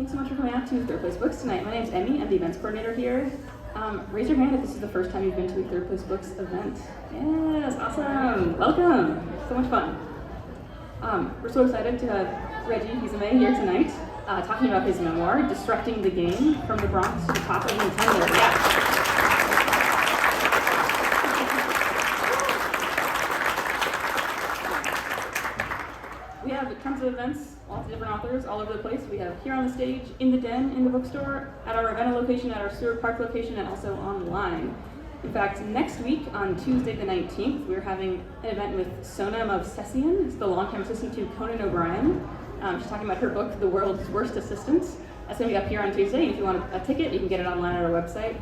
Thanks so much for coming out to Third Place Books tonight. My name's Emmy. I'm the events coordinator here. Raise your hand if this is the first time you've been to a Third Place Books event. Yes, awesome. Welcome. So much fun. We're so excited to have Reggie Fils-Aimé here tonight, talking about his memoir, Disrupting the Game, From the Bronx to the Top of Nintendo. Yeah. We have tons of events, lots of different authors all over the place. We have here on the stage, in the den, in the bookstore, at our Ravenna location, at our Seward Park location, and also online. In fact, next week on Tuesday the 19th, we're having an event with Sonam Movsesian. It's the longtime assistant to Conan O'Brien. She's talking about her book, The World's Worst Assistants. That's going to be up here on Tuesday. If you want a ticket, you can get it online at our website.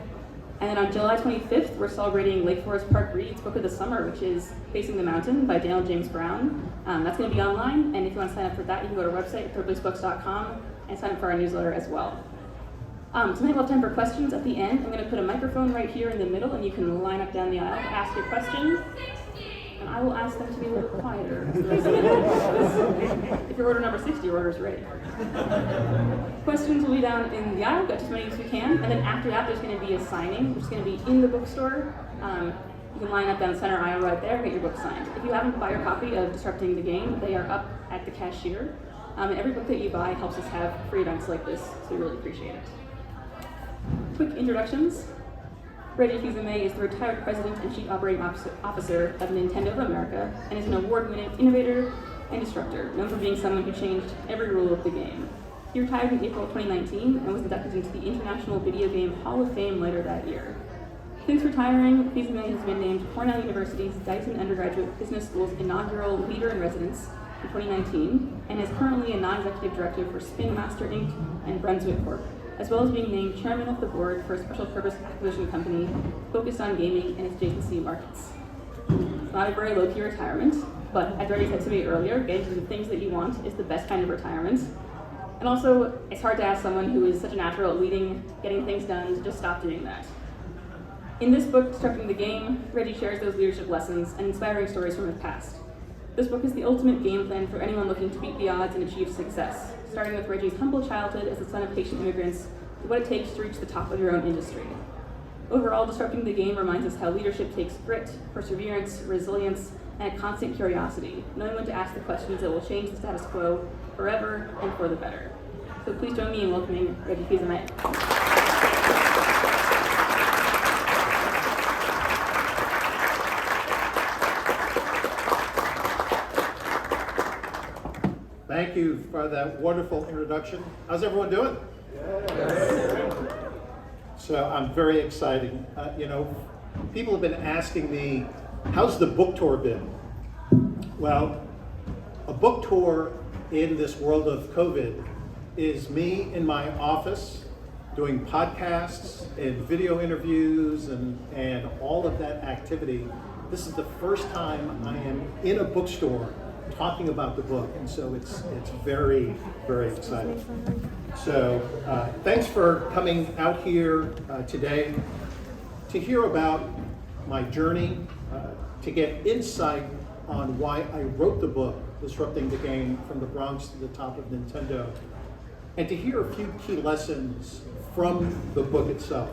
And then on July 25th, we're celebrating Lake Forest Park Read's Book of the Summer, which is Facing the Mountain by Daniel James Brown. That's going to be online, and if you want to sign up for that, you can go to our website, thirdplacebooks.com, and sign up for our newsletter as well. Tonight we'll have time for questions at the end. I'm going to put a microphone right here in the middle, and you can line up down the aisle to ask your questions. And I will ask them to be a little quieter. If you're order number 60, your order is ready. Questions will be down in the aisle, get as many as we can, and then after that there's going to be a signing, which is going to be in the bookstore. You can line up down the center aisle right there and get your book signed. If you haven't bought your copy of Disrupting the Game, they are up at the cashier. And every book that you buy helps us have free events like this, so we really appreciate it. Quick introductions. Reggie Fils-Aimé is the retired president and chief operating officer of Nintendo of America and is an award-winning innovator and disruptor, known for being someone who changed every rule of the game. He retired in April 2019 and was inducted into the International Video Game Hall of Fame later that year. Since retiring, Fils-Aimé has been named Cornell University's Dyson Undergraduate Business School's inaugural Leader in Residence in 2019 and is currently a non-executive director for Spin Master Inc. and Brunswick Corp., as well as being named chairman of the board for a special purpose acquisition company focused on gaming and its adjacency markets. It's not a very low-key retirement, but as Reggie said to me earlier, getting to the things that you want is the best kind of retirement. And also, it's hard to ask someone who is such a natural at leading, getting things done, to just stop doing that. In this book, Disrupting the Game, Reggie shares those leadership lessons and inspiring stories from his past. This book is the ultimate game plan for anyone looking to beat the odds and achieve success, starting with Reggie's humble childhood as the son of Haitian immigrants to what it takes to reach the top of your own industry. Overall, Disrupting the Game reminds us how leadership takes grit, perseverance, resilience, and a constant curiosity, knowing when to ask the questions that will change the status quo forever and for the better. So please join me in welcoming Reggie Fils-Aimé. Thank you for that wonderful introduction. How's everyone doing? Yes. So I'm very excited. People have been asking me, how's the book tour been? Well, a book tour in this world of COVID is me in my office doing podcasts and video interviews and all of that activity. This is the first time I am in a bookstore talking about the book, and so it's very, very exciting. So thanks for coming out here today to hear about my journey, to get insight on why I wrote the book, Disrupting the Game, From the Bronx to the Top of Nintendo, and to hear a few key lessons from the book itself.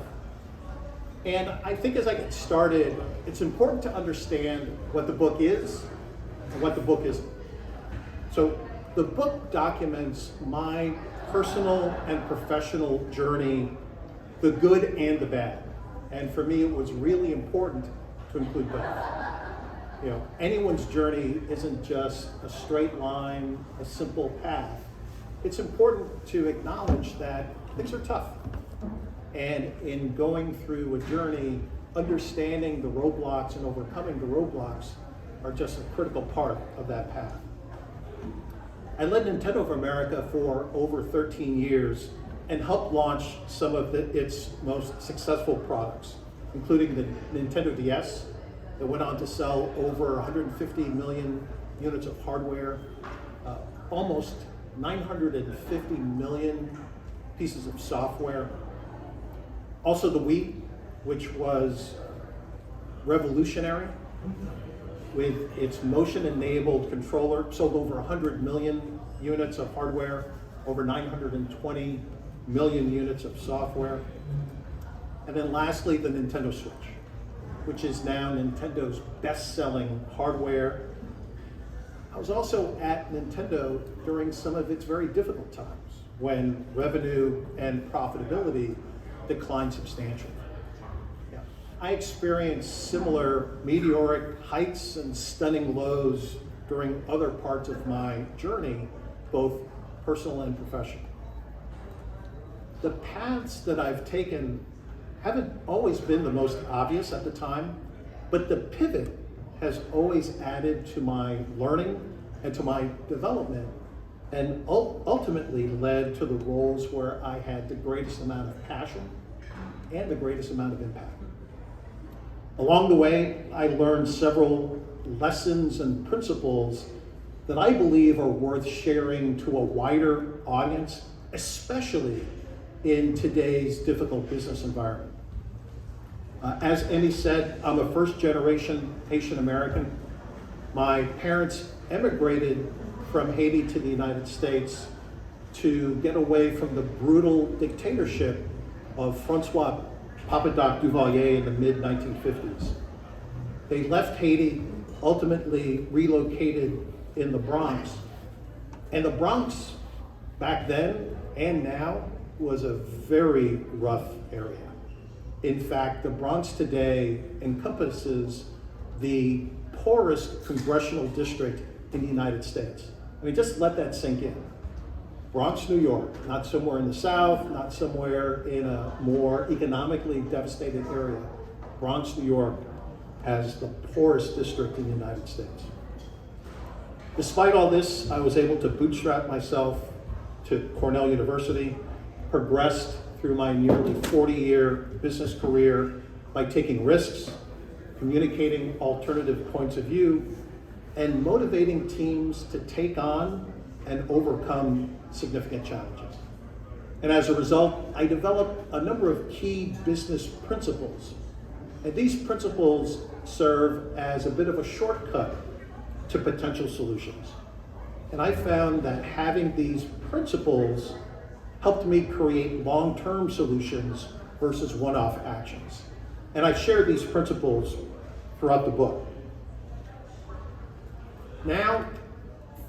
And I think as I get started, it's important to understand what the book is and what the book isn't. So the book documents my personal and professional journey, the good and the bad. And for me, it was really important to include both. Anyone's journey isn't just a straight line, a simple path. It's important to acknowledge that things are tough. And in going through a journey, understanding the roadblocks and overcoming the roadblocks are just a critical part of that path. I led Nintendo of America for over 13 years and helped launch some of its most successful products, including the Nintendo DS that went on to sell over 150 million units of hardware, almost 950 million pieces of software. Also the Wii, which was revolutionary with its motion-enabled controller, sold over 100 million units of hardware, over 920 million units of software. And then lastly, the Nintendo Switch, which is now Nintendo's best-selling hardware. I was also at Nintendo during some of its very difficult times when revenue and profitability declined substantially. Yeah. I experienced similar meteoric heights and stunning lows during other parts of my journey, both personal and professional. The paths that I've taken haven't always been the most obvious at the time, but the pivot has always added to my learning and to my development, and ultimately led to the roles where I had the greatest amount of passion and the greatest amount of impact. Along the way, I learned several lessons and principles that I believe are worth sharing to a wider audience, especially in today's difficult business environment. As Emmy said, I'm a first-generation Haitian American. My parents emigrated from Haiti to the United States to get away from the brutal dictatorship of Francois Papadoc Duvalier in the mid-1950s. They left Haiti, ultimately relocated in the Bronx. And the Bronx, back then and now, was a very rough area. In fact, the Bronx today encompasses the poorest congressional district in the United States. I mean, just let that sink in. Bronx, New York, not somewhere in the South, not somewhere in a more economically devastated area. Bronx, New York has the poorest district in the United States. Despite all this, I was able to bootstrap myself to Cornell University, progressed through my nearly 40-year business career by taking risks, communicating alternative points of view, and motivating teams to take on and overcome significant challenges. And as a result, I developed a number of key business principles. And these principles serve as a bit of a shortcut to potential solutions. And I found that having these principles helped me create long-term solutions versus one-off actions. And I share these principles throughout the book. Now,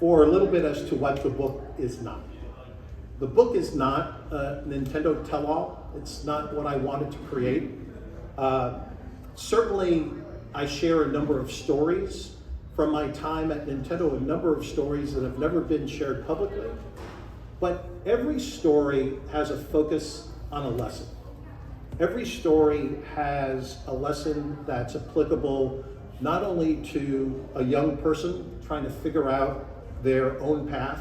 for a little bit as to what the book is not. The book is not a Nintendo tell-all. It's not what I wanted to create. Certainly, I share a number of stories from my time at Nintendo, a number of stories that have never been shared publicly. But every story has a focus on a lesson. Every story has a lesson that's applicable not only to a young person trying to figure out their own path,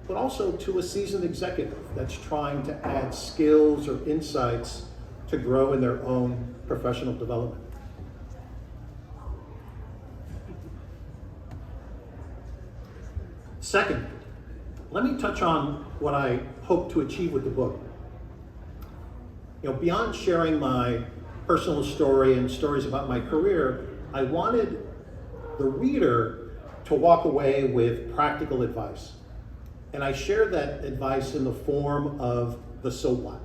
but also to a seasoned executive that's trying to add skills or insights to grow in their own professional development. Second, let me touch on what I hope to achieve with the book. Beyond sharing my personal story and stories about my career, I wanted the reader to walk away with practical advice. And I share that advice in the form of the so what.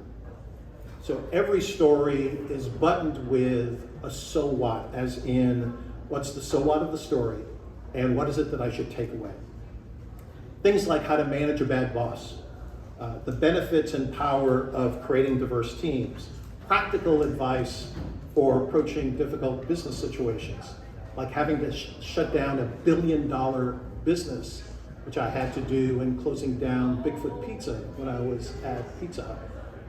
So every story is buttoned with a so what, as in what's the so what of the story and what is it that I should take away. Things like how to manage a bad boss, the benefits and power of creating diverse teams, practical advice for approaching difficult business situations, like having to shut down $1 billion business, which I had to do in closing down Bigfoot Pizza when I was at Pizza Hut,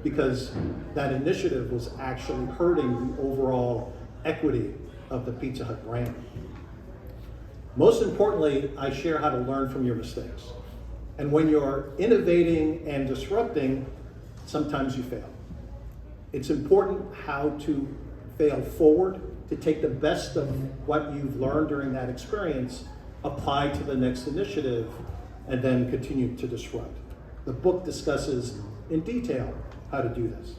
because that initiative was actually hurting the overall equity of the Pizza Hut brand. Most importantly, I share how to learn from your mistakes. And when you're innovating and disrupting, sometimes you fail. It's important how to fail forward, to take the best of what you've learned during that experience, apply to the next initiative, and then continue to disrupt. The book discusses in detail how to do this.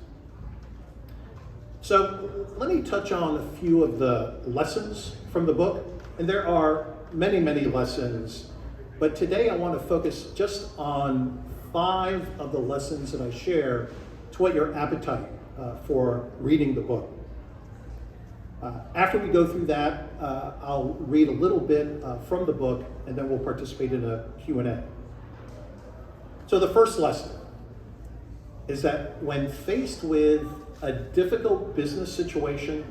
So let me touch on a few of the lessons from the book. And there are many, many lessons, but today I want to focus just on 5 of the lessons that I share to what your appetite for reading the book. After we go through that, I'll read a little bit from the book, and then we'll participate in a Q&A. So the first lesson is that when faced with a difficult business situation,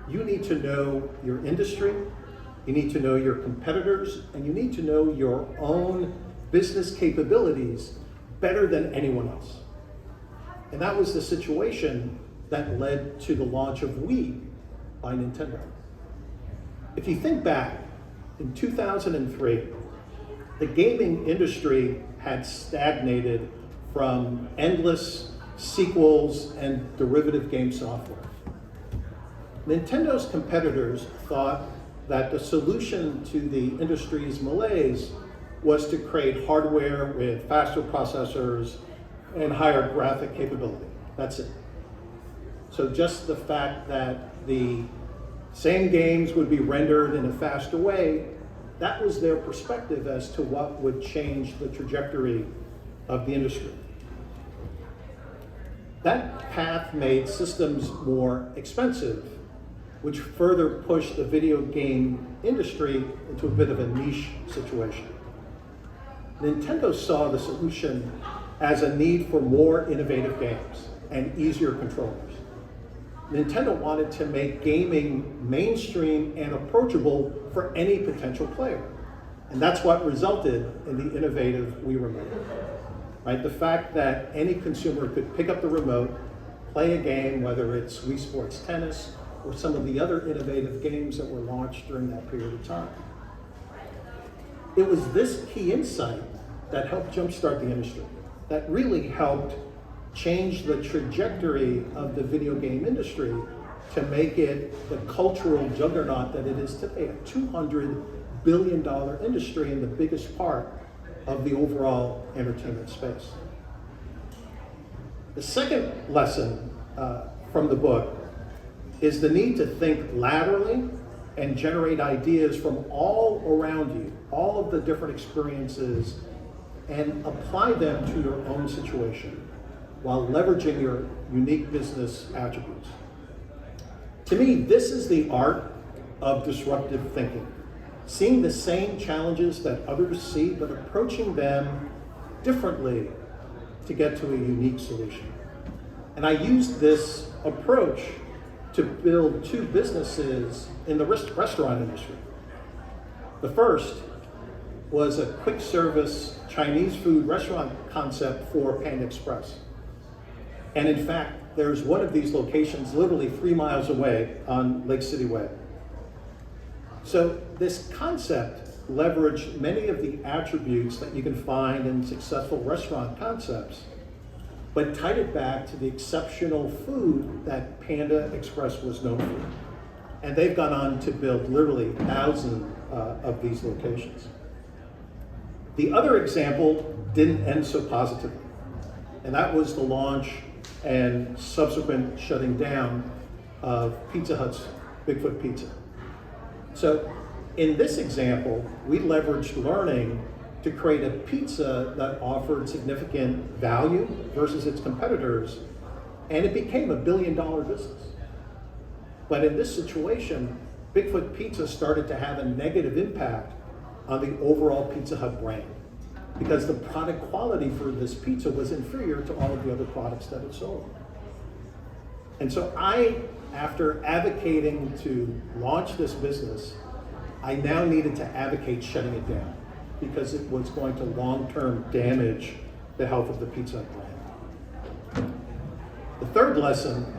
you need to know your industry, you need to know your competitors, and you need to know your own business capabilities better than anyone else. And that was the situation that led to the launch of Wii by Nintendo. If you think back, in 2003, the gaming industry had stagnated from endless sequels and derivative game software. Nintendo's competitors thought that the solution to the industry's malaise was to create hardware with faster processors and higher graphic capability. That's it. So just the fact that the same games would be rendered in a faster way, that was their perspective as to what would change the trajectory of the industry. That path made systems more expensive, which further pushed the video game industry into a bit of a niche situation. Nintendo saw the solution as a need for more innovative games and easier controllers. Nintendo wanted to make gaming mainstream and approachable for any potential player. And that's what resulted in the innovative Wii Remote. Right? The fact that any consumer could pick up the remote, play a game, whether it's Wii Sports Tennis or some of the other innovative games that were launched during that period of time. It was this key insight that helped jumpstart the industry, that really helped change the trajectory of the video game industry to make it the cultural juggernaut that it is today, a $200 billion industry and the biggest part of the overall entertainment space. The second lesson from the book is the need to think laterally and generate ideas from all around you, all of the different experiences, and apply them to your own situation while leveraging your unique business attributes. To me, this is the art of disruptive thinking. Seeing the same challenges that others see, but approaching them differently to get to a unique solution. And I used this approach to build 2 businesses in the restaurant industry. The first was a quick service Chinese food restaurant concept for Panda Express. And in fact, there's one of these locations literally 3 miles away on Lake City Way. So this concept leveraged many of the attributes that you can find in successful restaurant concepts, but tied it back to the exceptional food that Panda Express was known for. And they've gone on to build literally thousands of these locations. The other example didn't end so positively, and that was the launch and subsequent shutting down of Pizza Hut's Bigfoot Pizza. So in this example, we leveraged learning to create a pizza that offered significant value versus its competitors, and it became a $1 billion business. But in this situation, Bigfoot Pizza started to have a negative impact on the overall Pizza Hut brand because the product quality for this pizza was inferior to all of the other products that it sold. And so after advocating to launch this business, I now needed to advocate shutting it down because it was going to long-term damage the health of the Pizza Hut brand. The third lesson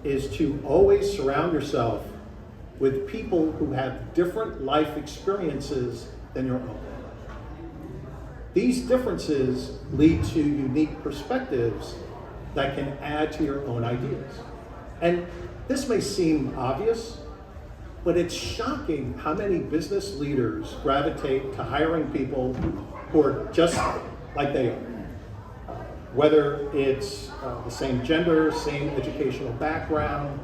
is to always surround yourself with people who have different life experiences than your own. These differences lead to unique perspectives that can add to your own ideas. And this may seem obvious, but it's shocking how many business leaders gravitate to hiring people who are just like they are. Whether it's the same gender, same educational background,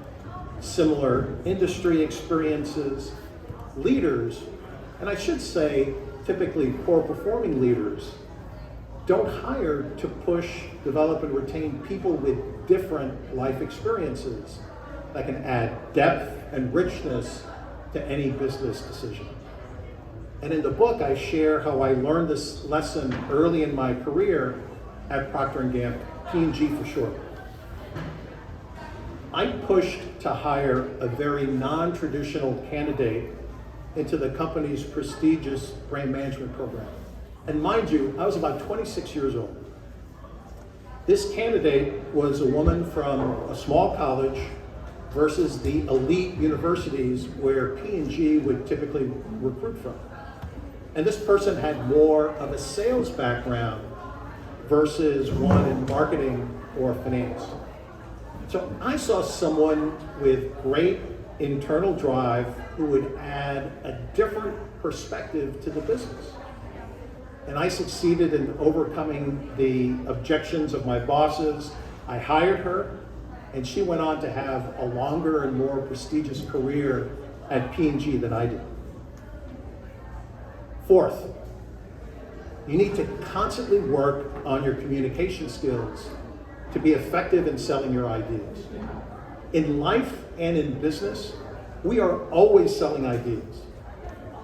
similar industry experiences, leaders, and I should say typically poor performing leaders, don't hire to push, develop, and retain people with different life experiences that can add depth and richness to any business decision. And in the book, I share how I learned this lesson early in my career at Procter & Gamble, P&G for short. I pushed to hire a very non-traditional candidate into the company's prestigious brand management program. And mind you, I was about 26 years old. This candidate was a woman from a small college versus the elite universities where P&G would typically recruit from. And this person had more of a sales background versus one in marketing or finance. So I saw someone with great internal drive who would add a different perspective to the business. And I succeeded in overcoming the objections of my bosses. I hired her, and she went on to have a longer and more prestigious career at P&G than I did. Fourth, you need to constantly work on your communication skills to be effective in selling your ideas. In life and in business, we are always selling ideas.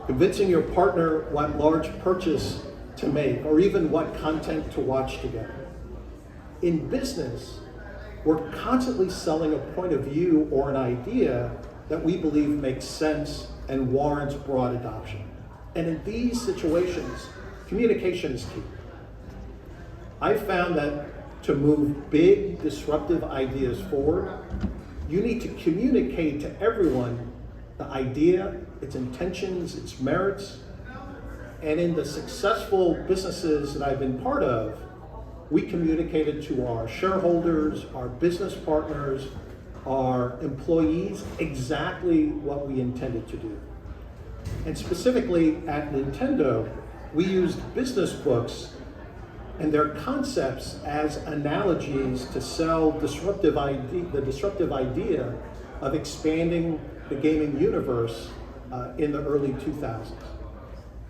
Convincing your partner what large purchase to make or even what content to watch together. In business, we're constantly selling a point of view or an idea that we believe makes sense and warrants broad adoption. And in these situations, communication is key. I found that to move big, disruptive ideas forward, you need to communicate to everyone the idea, its intentions, its merits. And in the successful businesses that I've been part of, we communicated to our shareholders, our business partners, our employees exactly what we intended to do. And specifically at Nintendo, we used business books and their concepts as analogies to sell the disruptive idea of expanding the gaming universe in the early 2000s.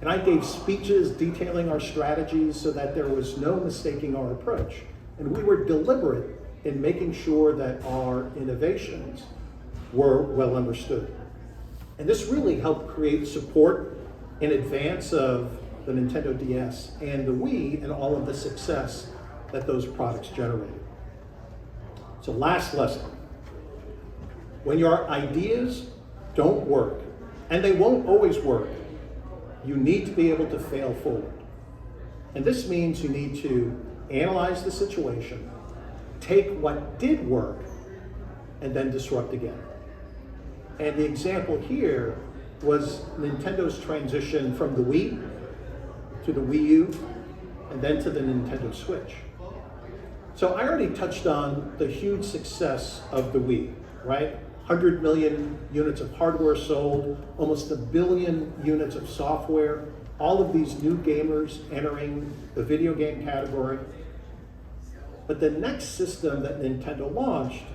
And I gave speeches detailing our strategies so that there was no mistaking our approach. And we were deliberate in making sure that our innovations were well understood. And this really helped create support in advance of the Nintendo DS and the Wii and all of the success that those products generated. So last lesson, when your ideas don't work, and they won't always work, you need to be able to fail forward. And this means you need to analyze the situation, take what did work, and then disrupt again. And the example here was Nintendo's transition from the Wii to the Wii U, and then to the Nintendo Switch. So I already touched on the huge success of the Wii, right? 100 million units of hardware sold, almost 1 billion units of software, all of these new gamers entering the video game category. But the next system that Nintendo launched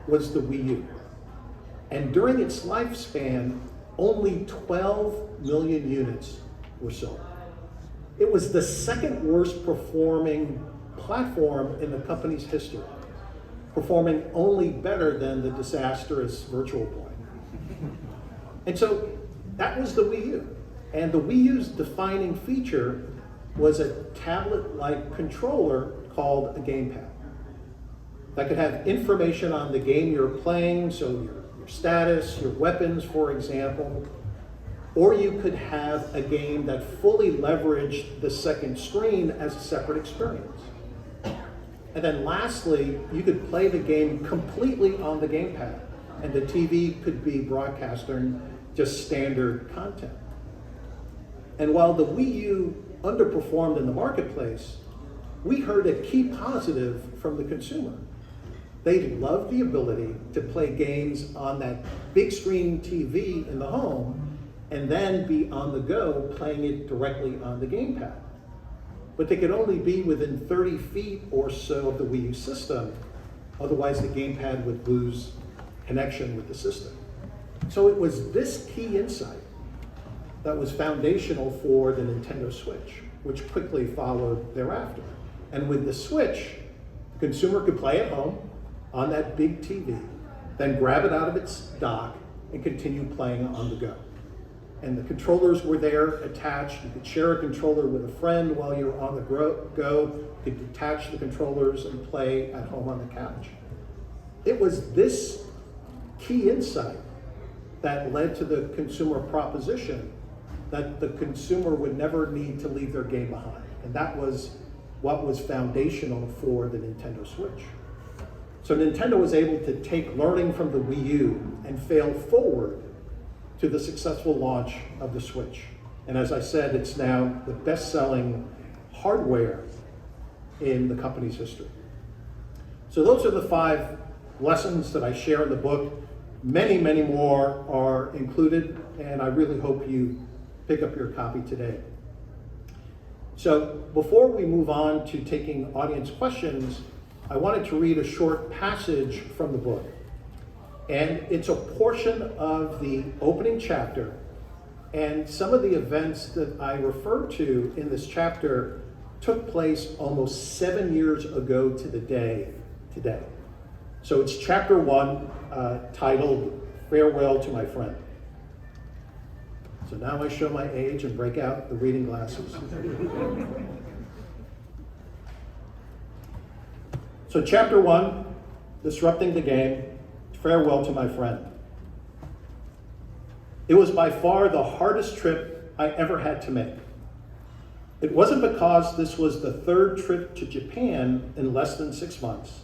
was the Wii U. And during its lifespan, only 12 million units were sold. It was the second worst performing platform in the company's history, performing only better than the disastrous Virtual Boy. And so that was the Wii U. And the Wii U's defining feature was a tablet-like controller called a gamepad that could have information on the game you're playing, so your status, your weapons, for example, or you could have a game that fully leveraged the second screen as a separate experience. And then lastly, you could play the game completely on the gamepad, and the TV could be broadcasting just standard content. And while the Wii U underperformed in the marketplace, we heard a key positive from the consumer. They loved the ability to play games on that big screen TV in the home and then be on the go playing it directly on the gamepad. But they could only be within 30 feet or so of the Wii U system, otherwise the gamepad would lose connection with the system. So it was this key insight that was foundational for the Nintendo Switch, which quickly followed thereafter. And with the Switch, the consumer could play at home on that big TV, then grab it out of its dock and continue playing on the go. And the controllers were there attached. You could share a controller with a friend while you're on the go. You could detach the controllers and play at home on the couch. It was this key insight that led to the consumer proposition that the consumer would never need to leave their game behind. And that was what was foundational for the Nintendo Switch. So Nintendo was able to take learning from the Wii U and fail forward to the successful launch of the Switch. And as I said, it's now the best-selling hardware in the company's history. So those are the 5 lessons that I share in the book. Many, many more are included, and I really hope you pick up your copy today. So before we move on to taking audience questions, I wanted to read a short passage from the book. And it's a portion of the opening chapter, and some of the events that I refer to in this chapter took place almost 7 years ago to the day today. So it's chapter 1, titled Farewell to My Friend. So now I show my age and break out the reading glasses. So chapter 1, Disrupting the Game, Farewell to My Friend. It was by far the hardest trip I ever had to make. It wasn't because this was the 3rd trip to Japan in less than 6 months.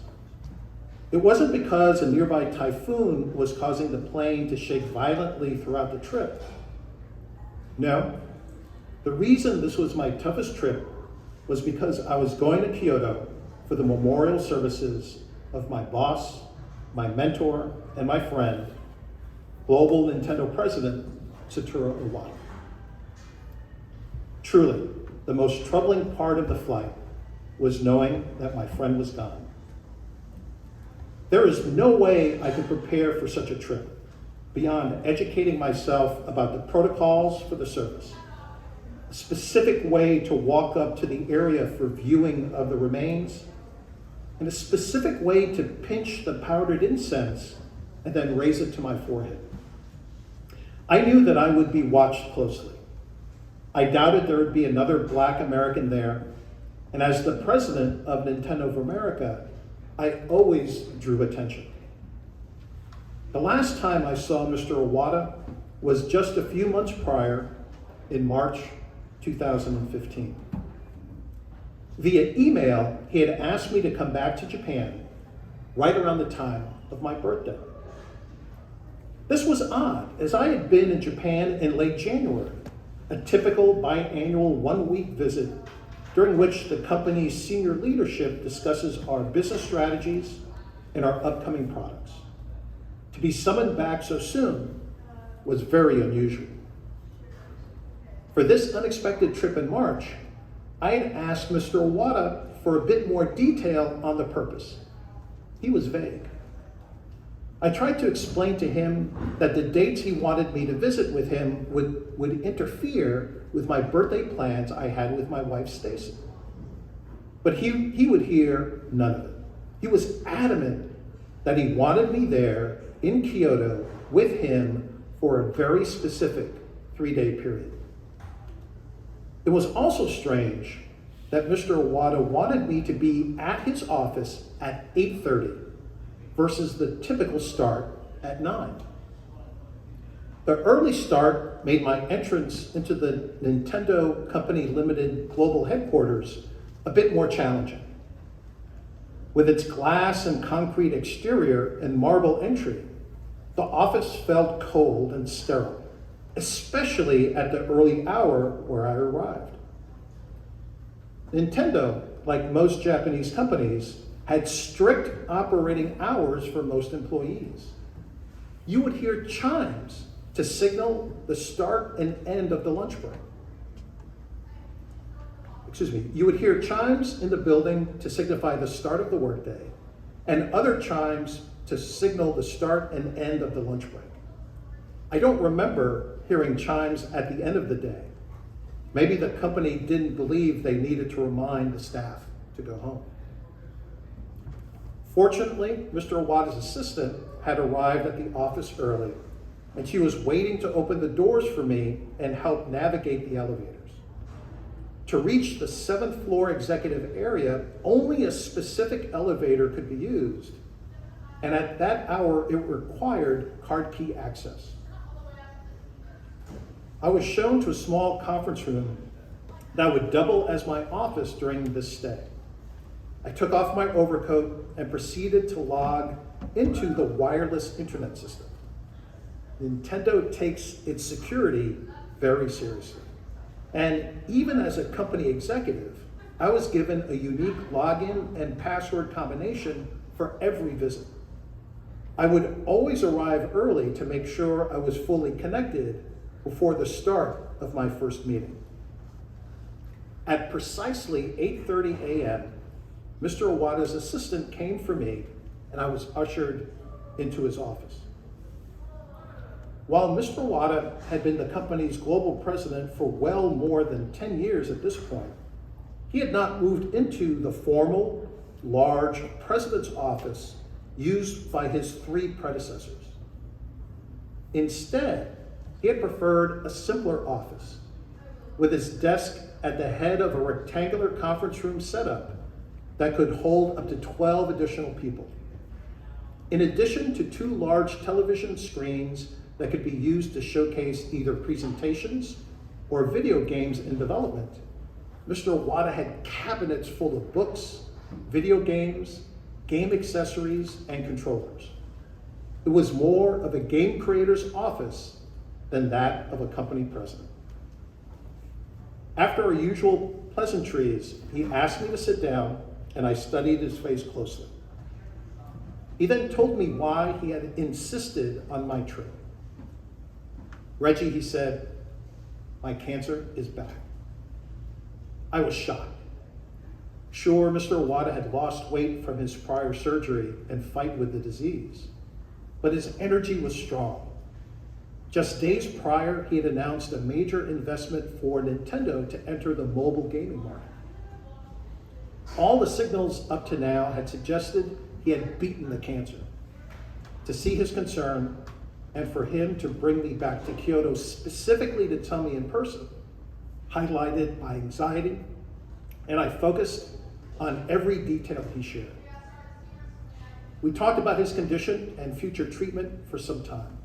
It wasn't because a nearby typhoon was causing the plane to shake violently throughout the trip. No, the reason this was my toughest trip was because I was going to Kyoto for the memorial services of my boss, my mentor, and my friend, global Nintendo president, Satoru Iwata. Truly, the most troubling part of the flight was knowing that my friend was gone. There is no way I could prepare for such a trip beyond educating myself about the protocols for the service, a specific way to walk up to the area for viewing of the remains, and a specific way to pinch the powdered incense and then raise it to my forehead. I knew that I would be watched closely. I doubted there would be another Black American there, and as the president of Nintendo of America, I always drew attention. The last time I saw Mr. Iwata was just a few months prior, in March 2015. Via email, he had asked me to come back to Japan right around the time of my birthday. This was odd, as I had been in Japan in late January, a typical biannual 1-week visit during which the company's senior leadership discusses our business strategies and our upcoming products. To be summoned back so soon was very unusual. For this unexpected trip in March, I had asked Mr. Iwata for a bit more detail on the purpose. He was vague. I tried to explain to him that the dates he wanted me to visit with him would interfere with my birthday plans I had with my wife, Stacy. But he would hear none of it. He was adamant that he wanted me there in Kyoto with him for a very specific 3-day period. It was also strange that Mr. Iwata wanted me to be at his office at 8:30 versus the typical start at 9. The early start made my entrance into the Nintendo Company Limited global headquarters a bit more challenging. With its glass and concrete exterior and marble entry, the office felt cold and sterile, especially at the early hour where I arrived. Nintendo, like most Japanese companies, had strict operating hours for most employees. You would hear chimes to signal the start and end of the lunch break. You would hear chimes in the building to signify the start of the workday, and other chimes to signal the start and end of the lunch break. I don't remember hearing chimes at the end of the day. Maybe the company didn't believe they needed to remind the staff to go home. Fortunately, Mr. Iwata's assistant had arrived at the office early, and she was waiting to open the doors for me and help navigate the elevators. To reach the 7th floor executive area, only a specific elevator could be used, and at that hour it required card key access. I was shown to a small conference room that would double as my office during this stay. I took off my overcoat and proceeded to log into the wireless internet system. Nintendo takes its security very seriously. And even as a company executive, I was given a unique login and password combination for every visit. I would always arrive early to make sure I was fully connected before the start of my first meeting. At precisely 8:30 a.m., Mr. Iwata's assistant came for me, and I was ushered into his office. While Mr. Iwata had been the company's global president for well more than 10 years at this point, he had not moved into the formal, large president's office used by his 3 predecessors. Instead, he had preferred a simpler office, with his desk at the head of a rectangular conference room setup that could hold up to 12 additional people. In addition to 2 large television screens that could be used to showcase either presentations or video games in development, Mr. Iwata had cabinets full of books, video games, game accessories, and controllers. It was more of a game creator's office than that of a company president. After our usual pleasantries, he asked me to sit down, and I studied his face closely. He then told me why he had insisted on my trip. "Reggie," he said, "my cancer is back." I was shocked. Sure, Mr. Iwata had lost weight from his prior surgery and fight with the disease, but his energy was strong. Just days prior, he had announced a major investment for Nintendo to enter the mobile gaming market. All the signals up to now had suggested he had beaten the cancer. To see his concern and for him to bring me back to Kyoto specifically to tell me in person highlighted my anxiety, and I focused on every detail he shared. We talked about his condition and future treatment for some time.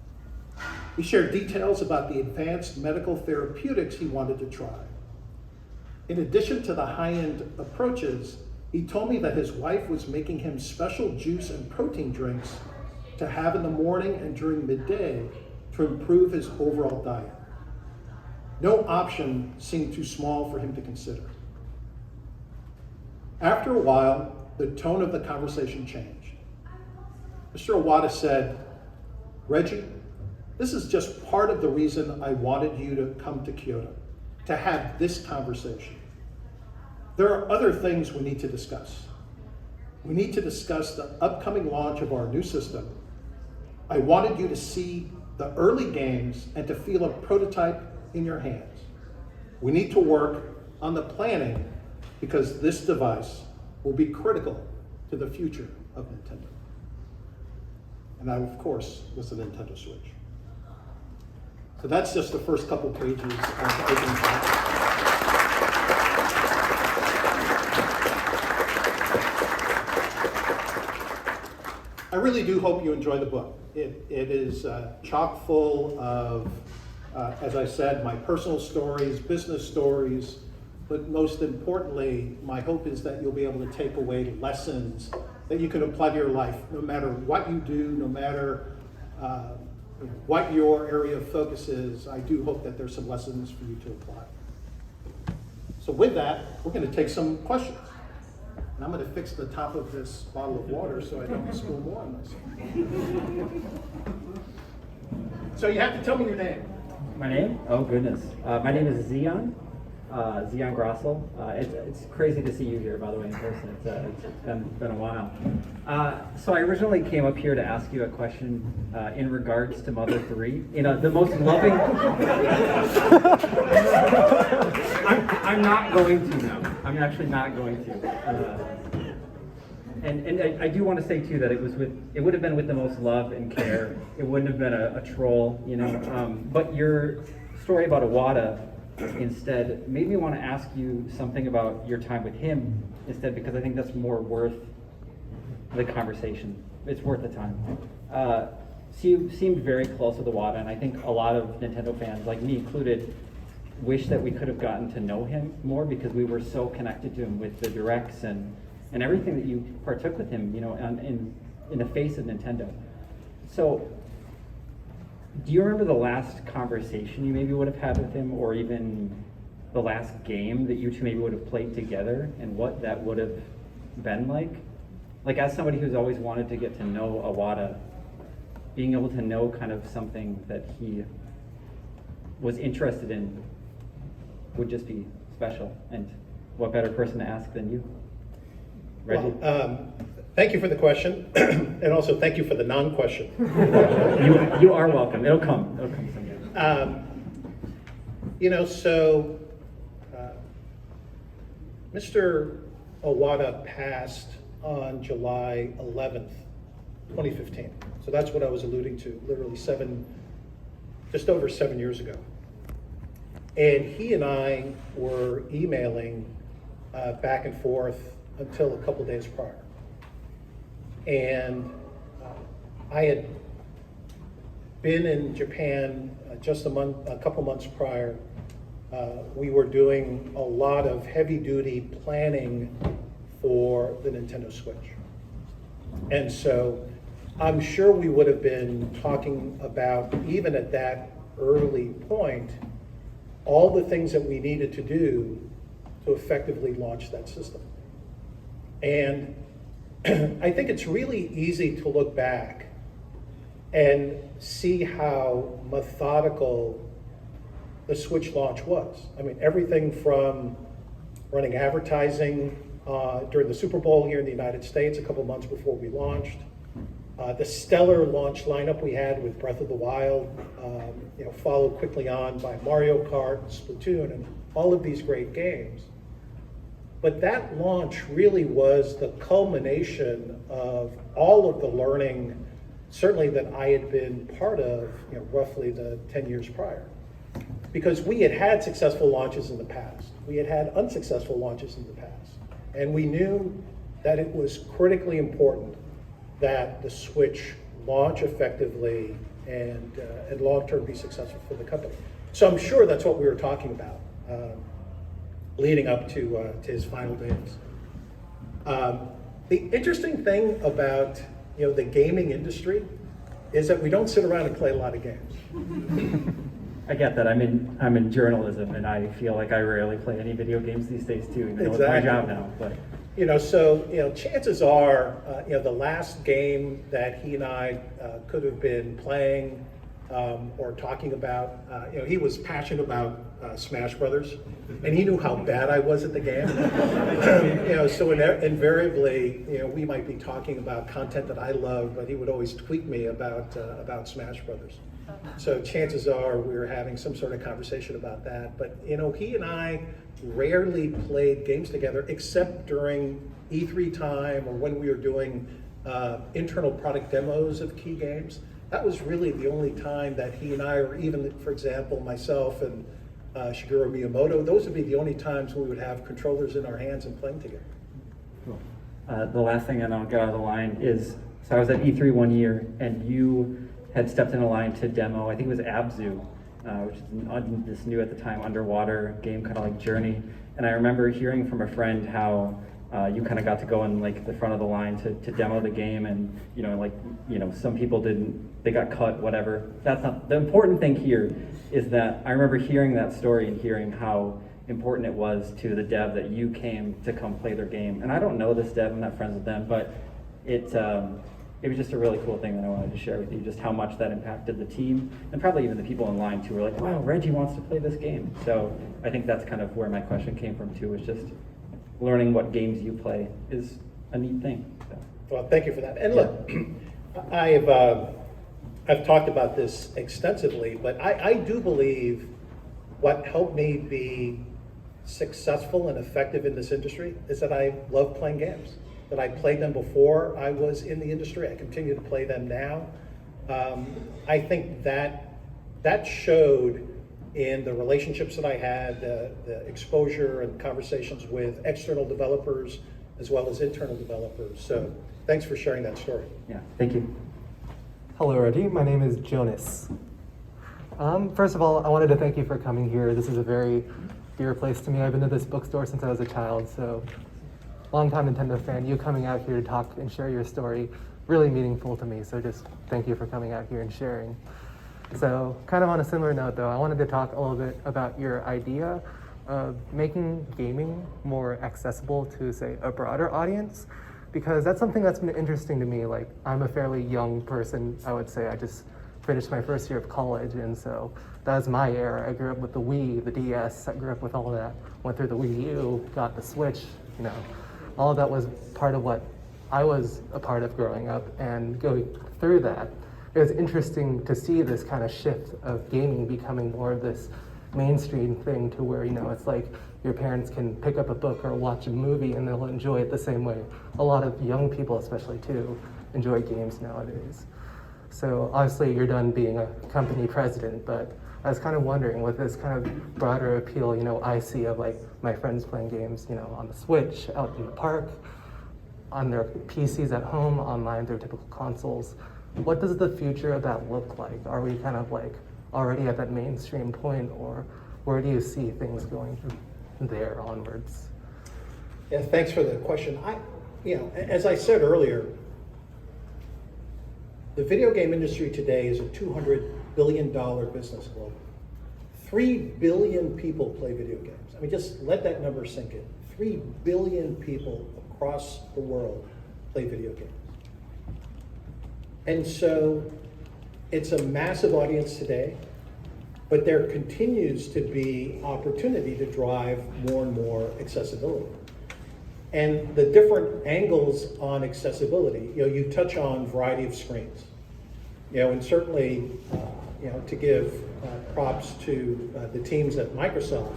He shared details about the advanced medical therapeutics he wanted to try. In addition to the high-end approaches, he told me that his wife was making him special juice and protein drinks to have in the morning and during midday to improve his overall diet. No option seemed too small for him to consider. After a while, the tone of the conversation changed. Mr. Iwata said, "Reggie, this is just part of the reason I wanted you to come to Kyoto, to have this conversation. There are other things we need to discuss. We need to discuss the upcoming launch of our new system. I wanted you to see the early games and to feel a prototype in your hands. We need to work on the planning because this device will be critical to the future of Nintendo." And that, of course, was the Nintendo Switch. So that's just the first couple pages of the opening chapter. I really do hope you enjoy the book. It is chock full of, as I said, my personal stories, business stories, but most importantly, my hope is that you'll be able to take away lessons that you can apply to your life, no matter what you do, no matter what your area of focus is. I do hope that there's some lessons for you to apply. So with that, we're going to take some questions. And I'm going to fix the top of this bottle of water so I don't spill more on myself. So you have to tell me your name. My name? Oh goodness. My name is Zion. Zion Grossel. It's crazy to see you here, by the way, in person. It's been a while. So I originally came up here to ask you a question in regards to Mother 3. You know, the most loving... I'm not going to now. I'm actually not going to. And I do want to say too that it would have been with the most love and care. It wouldn't have been a troll, you know. But your story about Iwata instead made me want to ask you something about your time with him instead, because I think that's more worth the conversation. It's worth the time. So you seemed very close with Iwata, and I think a lot of Nintendo fans, like me included, wish that we could have gotten to know him more because we were so connected to him with the directs and everything that you partook with him, you know, in the face of Nintendo. So, do you remember the last conversation you maybe would have had with him, or even the last game that you two maybe would have played together, and what that would have been like? Like, as somebody who's always wanted to get to know Iwata, being able to know kind of something that he was interested in would just be special. And what better person to ask than you? Reggie? Well, thank you for the question, and also thank you for the non-question. You are welcome. It'll come someday. You know, so Mr. Iwata passed on July 11th, 2015. So that's what I was alluding to, literally just over 7 years ago. And he and I were emailing back and forth until a couple days prior. And I had been in Japan just a couple months prior. We were doing a lot of heavy-duty planning for the Nintendo Switch. And so I'm sure we would have been talking about, even at that early point, all the things that we needed to do to effectively launch that system. And I think it's really easy to look back and see how methodical the Switch launch was. I mean, everything from running advertising during the Super Bowl here in the United States a couple months before we launched, the stellar launch lineup we had with Breath of the Wild, followed quickly on by Mario Kart, Splatoon, and all of these great games. But that launch really was the culmination of all of the learning, certainly that I had been part of, roughly the 10 years prior. Because we had had successful launches in the past. We had had unsuccessful launches in the past. And we knew that it was critically important that the Switch launch effectively and long-term be successful for the company. So I'm sure that's what we were talking about leading up to his final days. The interesting thing about the gaming industry is that we don't sit around and play a lot of games. I get that. I'm in journalism, and I feel like I rarely play any video games these days too, even though it's my job now. But chances are, the last game that he and I could have been playing or talking about, he was passionate about Smash Brothers, and he knew how bad I was at the game. So invariably, we might be talking about content that I love, but he would always tweet me about Smash Brothers. So chances are we were having some sort of conversation about that. But he and I rarely played games together, except during E3 time or when we were doing internal product demos of key games. That was really the only time that he and I, or even, for example, myself and Shigeru Miyamoto, those would be the only times we would have controllers in our hands and playing together. Cool. The last thing, and I'll get out of the line, is, so I was at E3 one year, and you had stepped in a line to demo, I think it was Abzu, which is this new at the time underwater game, kind of like Journey. And I remember hearing from a friend how you kind of got to go in like the front of the line to demo the game, and some people didn't, they got cut, whatever. That's not the important thing here. Is that I remember hearing that story and hearing how important it was to the dev that you came to come play their game. And I don't know this dev, I'm not friends with them, but it was just a really cool thing that I wanted to share with you, just how much that impacted the team, and probably even the people in line too were like, wow, Reggie wants to play this game. So I think that's kind of where my question came from too, was just learning what games you play is a neat thing. So. Well, thank you for that. And look, I've talked about this extensively, but I do believe what helped me be successful and effective in this industry is that I love playing games. That I played them before I was in the industry. I continue to play them now. I think that showed in the relationships that I had, the exposure and conversations with external developers as well as internal developers. So thanks for sharing that story. Yeah, thank you. Hello, Reggie. My name is Jonas. First of all, I wanted to thank you for coming here. This is a very dear place to me. I've been to this bookstore since I was a child, so longtime Nintendo fan. You coming out here to talk and share your story, really meaningful to me. So just thank you for coming out here and sharing. So kind of on a similar note though, I wanted to talk a little bit about your idea of making gaming more accessible to, say, a broader audience, because that's something that's been interesting to me. Like, I'm a fairly young person, I would say. I just finished my first year of college, and so that was my era. I grew up with the Wii, the DS, I grew up with all that. Went through the Wii U, got the Switch, you know. All of that was part of what I was a part of growing up, and going through that, it was interesting to see this kind of shift of gaming becoming more of this mainstream thing, to where, you know, it's like your parents can pick up a book or watch a movie and they'll enjoy it the same way. A lot of young people, especially too, enjoy games nowadays. So obviously you're done being a company president, but I was kind of wondering, with this kind of broader appeal, you know, I see of like my friends playing games, you know, on the Switch, out in the park, on their PCs at home, online, their typical consoles. What does the future of that look like? Are we kind of like already at that mainstream point, or where do you see things going from there onwards? Yeah, thanks for the question. As I said earlier, the video game industry today is a $200 billion business globally. 3 billion people play video games. I mean, just let that number sink in. 3 billion people across the world play video games. And so it's a massive audience today, but there continues to be opportunity to drive more and more accessibility. And the different angles on accessibility, you know, you touch on variety of screens, you know, and certainly, to give props to the teams at Microsoft,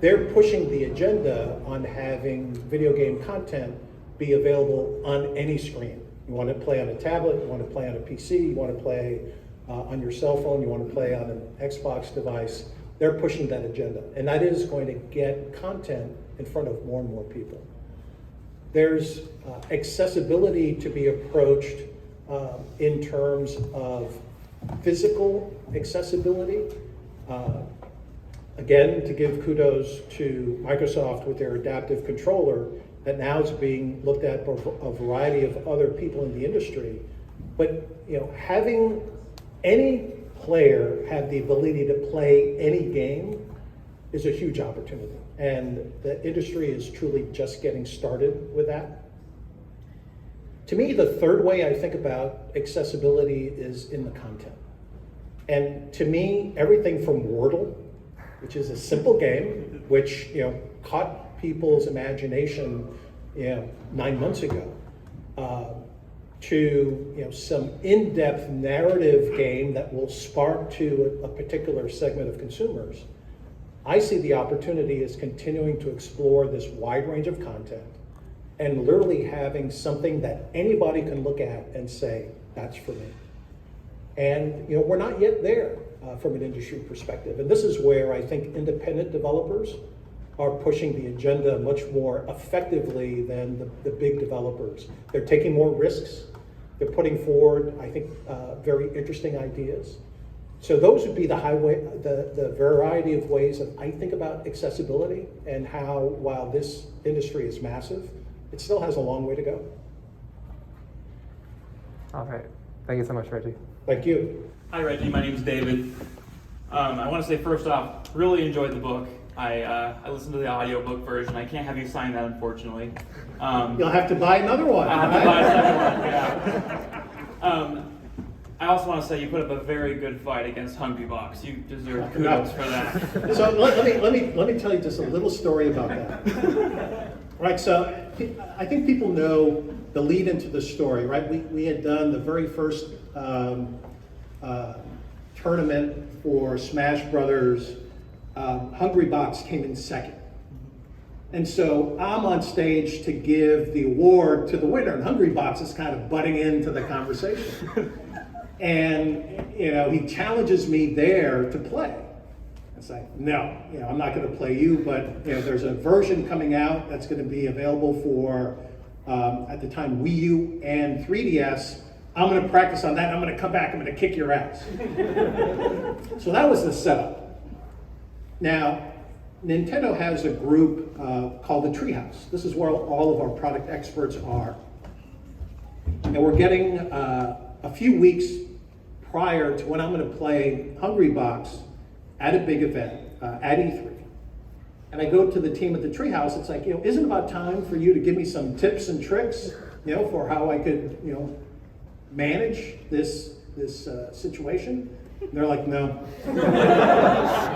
they're pushing the agenda on having video game content be available on any screen. You want to play on a tablet, you want to play on a PC, you want to play on your cell phone, you want to play on an Xbox device. They're pushing that agenda, and that is going to get content in front of more and more people. There's accessibility to be approached in terms of physical accessibility. Again, to give kudos to Microsoft with their adaptive controller that now is being looked at by a variety of other people in the industry. But, you know, having any player have the ability to play any game is a huge opportunity. And the industry is truly just getting started with that. To me, the third way I think about accessibility is in the content. And to me, everything from Wordle, which is a simple game, which, you know, caught people's imagination, 9 months ago, to, you know, some in-depth narrative game that will spark to a particular segment of consumers. I see the opportunity as continuing to explore this wide range of content and literally having something that anybody can look at and say, that's for me. And, you know, we're not yet there from an industry perspective. And this is where I think independent developers are pushing the agenda much more effectively than the big developers. They're taking more risks. They're putting forward, I think, very interesting ideas. So those would be the variety of ways that I think about accessibility, and how, while this industry is massive, it still has a long way to go. All right. Thank you so much, Reggie. Thank you. Hi, Reggie. My name is David. I want to say first off, really enjoyed the book. I listened to the audiobook version. I can't have you sign that, unfortunately. You'll have to buy another one. I'll have to buy another one, yeah. I also want to say you put up a very good fight against Hungrybox. You deserve kudos for that. So let me tell you just a little story about that. Right, so I think people know the lead into the story, right? We had done the very first tournament for Smash Brothers. Hungrybox came in second. And so I'm on stage to give the award to the winner, and Hungrybox is kind of butting into the conversation. And, he challenges me there to play. It's like, no, I'm not going to play you, but there's a version coming out that's going to be available for, at the time, Wii U and 3DS. I'm going to practice on that. I'm going to come back. I'm going to kick your ass. So that was the setup. Now, Nintendo has a group called the Treehouse. This is where all of our product experts are. And we're getting a few weeks prior to when I'm going to play Hungrybox at a big event, at E3. And I go to the team at the Treehouse. It's like, isn't it about time for you to give me some tips and tricks, for how I could, manage this situation? And they're like, no.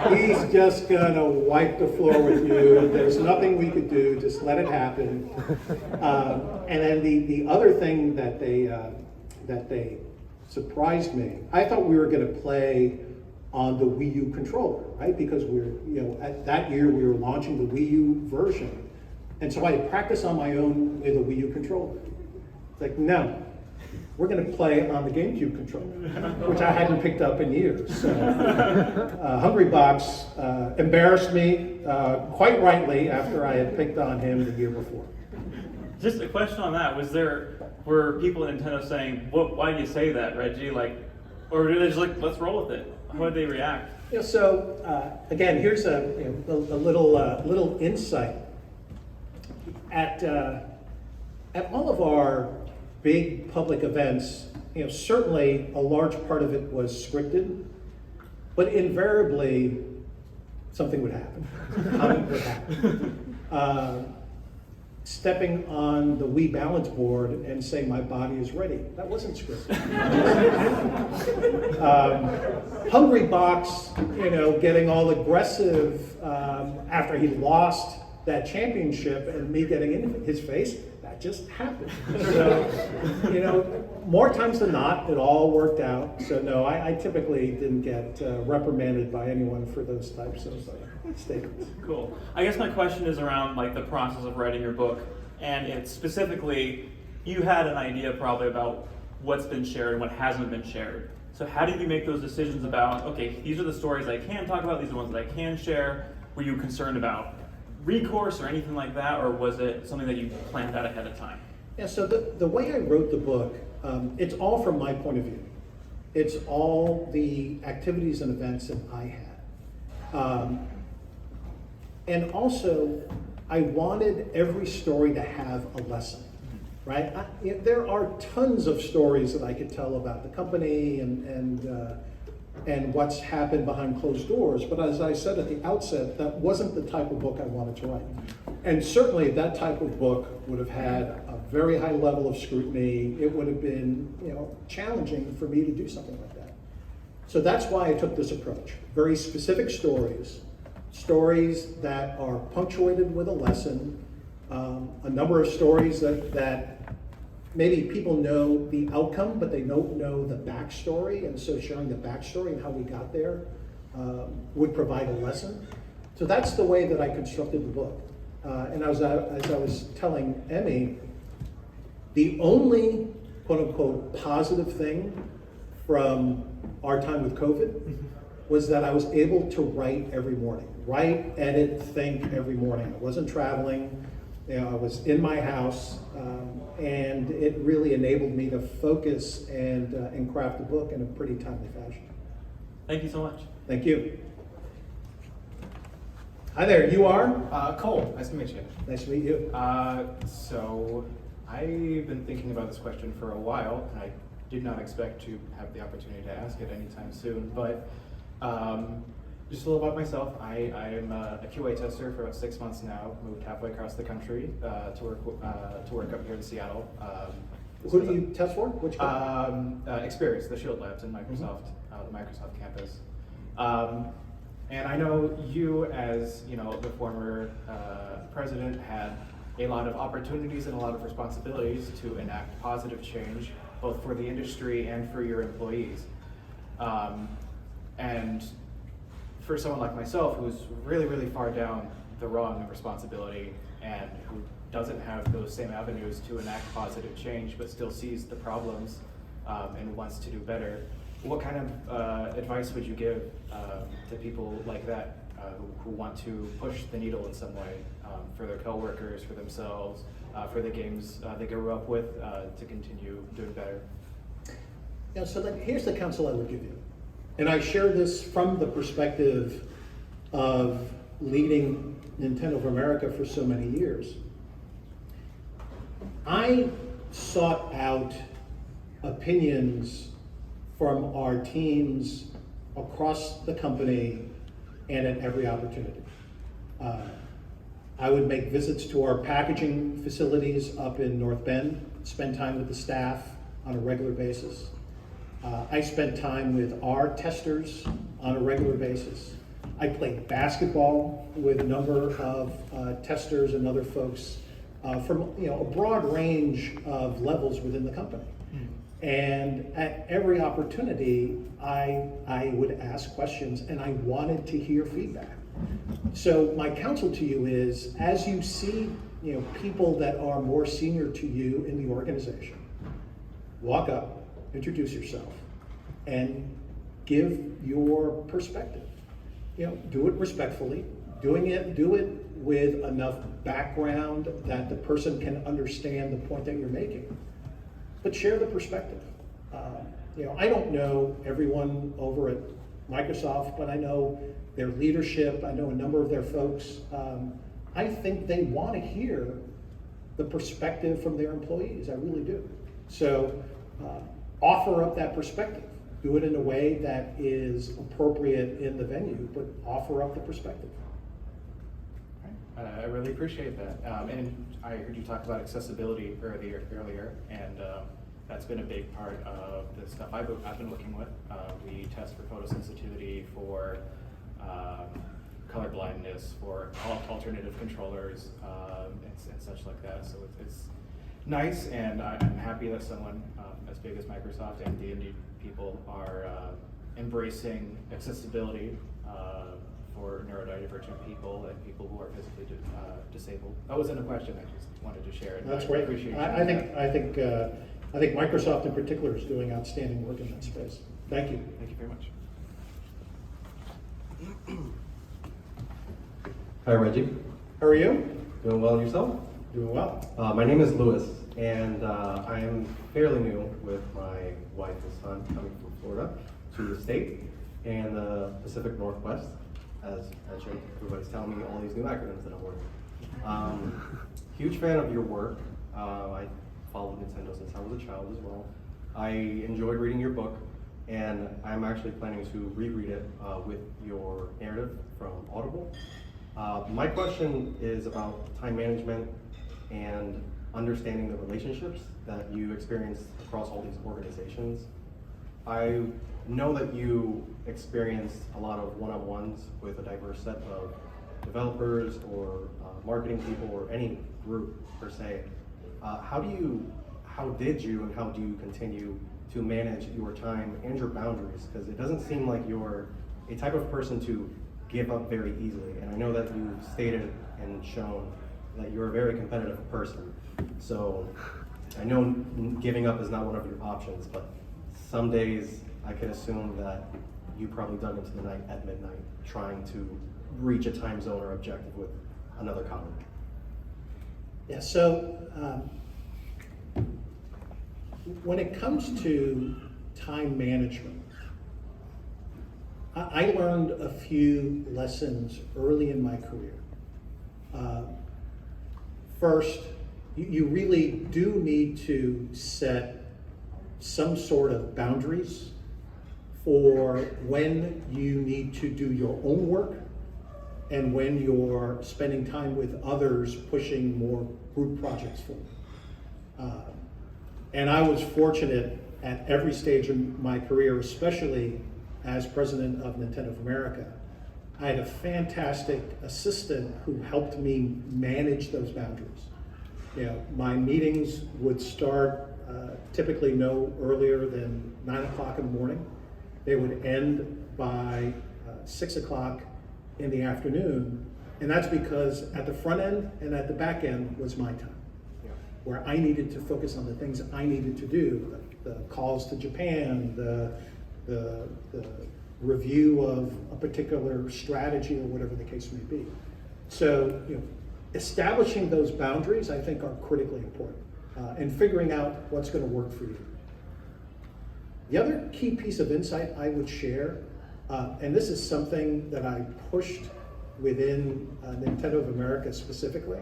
He's just gonna wipe the floor with you. There's nothing we could do. Just let it happen. And then the other thing that they surprised me. I thought we were gonna play on the Wii U controller, right? Because at that year we were launching the Wii U version. And so I had practiced on my own with a Wii U controller. It's like, no, we're gonna play on the GameCube controller, which I hadn't picked up in years. So, Hungrybox embarrassed me quite rightly after I had picked on him the year before. Just a question on that, were people at Nintendo saying, why do you say that, Reggie? Or did they just let's roll with it? How did they react? So again, here's a little insight. At all of our big public events, certainly a large part of it was scripted, but invariably something would happen. Comment would happen. Stepping on the Wii balance board and saying my body is ready. That wasn't scripted. Hungrybox, getting all aggressive after he lost that championship and me getting in his face, that just happened. So, more times than not, it all worked out. So no, I typically didn't get reprimanded by anyone for those types of statements. Cool. I guess my question is around the process of writing your book, and it's specifically, you had an idea probably about what's been shared and what hasn't been shared. So how did you make those decisions about, okay, these are the stories I can talk about, these are the ones that I can share? Were you concerned about recourse or anything like that, or was it something that you planned out ahead of time? Yeah, so the way I wrote the book, it's all from my point of view. It's all the activities and events that I had. And also, I wanted every story to have a lesson, right? There are tons of stories that I could tell about the company and what's happened behind closed doors. But as I said at the outset, that wasn't the type of book I wanted to write. And certainly that type of book would have had a very high level of scrutiny. It would have been, challenging for me to do something like that. So that's why I took this approach. Very specific stories that are punctuated with a lesson, a number of stories that maybe people know the outcome, but they don't know the backstory, and so sharing the backstory and how we got there would provide a lesson. So that's the way that I constructed the book. And as I was telling Emmy, the only quote-unquote positive thing from our time with COVID was that I was able to write every morning. Write, edit, think every morning. I wasn't traveling. I was in my house, and it really enabled me to focus and craft the book in a pretty timely fashion. Thank you so much. Thank you. Hi there, you are? Cole, nice to meet you. Nice to meet you. So I've been thinking about this question for a while, and I did not expect to have the opportunity to ask it anytime soon, but just a little about myself. I am a QA tester for about 6 months now. Moved halfway across the country to work up here in Seattle. Who do you test for? Which company? Experience, the Shield Labs in Microsoft, the Microsoft campus. And I know you, as the former president, had a lot of opportunities and a lot of responsibilities to enact positive change, both for the industry and for your employees. And for someone like myself who's really, really far down the wrong responsibility and who doesn't have those same avenues to enact positive change but still sees the problems and wants to do better, what kind of advice would you give to people like that who want to push the needle in some way for their coworkers, for themselves, for the games they grew up with to continue doing better? Yeah, so here's the counsel I would give you. And I share this from the perspective of leading Nintendo of America for so many years. I sought out opinions from our teams across the company and at every opportunity. I would make visits to our packaging facilities up in North Bend, spend time with the staff on a regular basis. I spent time with our testers on a regular basis. I played basketball with a number of testers and other folks from a broad range of levels within the company. And at every opportunity, I would ask questions and I wanted to hear feedback. So my counsel to you is, as you see people that are more senior to you in the organization, walk up, introduce yourself, and give your perspective. Do it respectfully. Do it with enough background that the person can understand the point that you're making. But share the perspective. I don't know everyone over at Microsoft, but I know their leadership. I know a number of their folks. I think they want to hear the perspective from their employees. I really do. So offer up that perspective. Do it in a way that is appropriate in the venue, but offer up the perspective. I really appreciate that. And I heard you talk about accessibility earlier, and that's been a big part of the stuff I've been working with. We test for photosensitivity, for color blindness, for alternative controllers, and such like that. So it's nice, and I'm happy that someone as big as Microsoft and D&D people are embracing accessibility for neurodivergent people and people who are physically disabled. That wasn't a question. I just wanted to share it. That's great. Appreciate I think Microsoft in particular is doing outstanding work in that space. Thank you. Thank you very much. Hi, Reggie. How are you? Doing well yourself? Doing well. My name is Louis, and I am fairly new with my wife and son coming from Florida to the state and the Pacific Northwest. As mentioned, everybody's telling me all these new acronyms that I'm learning. Huge fan of your work. I followed Nintendo since I was a child as well. I enjoyed reading your book, and I'm actually planning to reread it with your narrative from Audible. My question is about time management and understanding the relationships that you experience across all these organizations. I know that you experienced a lot of one-on-ones with a diverse set of developers or marketing people or any group per se. How did you and how do you continue to manage your time and your boundaries? Because it doesn't seem like you're a type of person to give up very easily. And I know that you've stated and shown that you're a very competitive person. So I know giving up is not one of your options, but some days I could assume that you probably dug into the night at midnight trying to reach a time zone or objective with another colleague. Yeah, so when it comes to time management, I learned a few lessons early in my career. First, you really do need to set some sort of boundaries for when you need to do your own work and when you're spending time with others pushing more group projects forward. And I was fortunate at every stage of my career, especially as president of Nintendo of America. I had a fantastic assistant who helped me manage those boundaries. My meetings would start typically no earlier than 9 o'clock in the morning. They would end by 6 o'clock in the afternoon. And that's because at the front end and at the back end was my time, where I needed to focus on the things I needed to do, the calls to Japan, the review of a particular strategy or whatever the case may be. So, establishing those boundaries, I think, are critically important, and figuring out what's going to work for you. The other key piece of insight I would share, and this is something that I pushed within Nintendo of America specifically,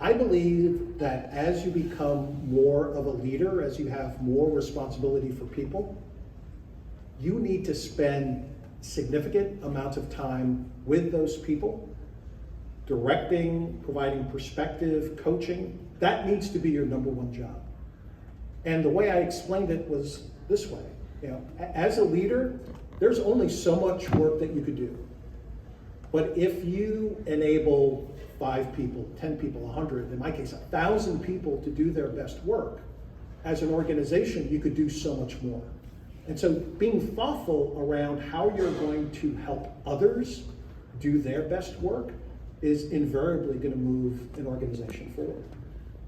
I believe that as you become more of a leader, as you have more responsibility for people, you need to spend significant amounts of time with those people, directing, providing perspective, coaching. That needs to be your number one job. And the way I explained it was this way. As a leader, there's only so much work that you could do. But if you enable 5 people, 10 people, 100, in my case, 1,000 people to do their best work, as an organization, you could do so much more. And so being thoughtful around how you're going to help others do their best work is invariably going to move an organization forward.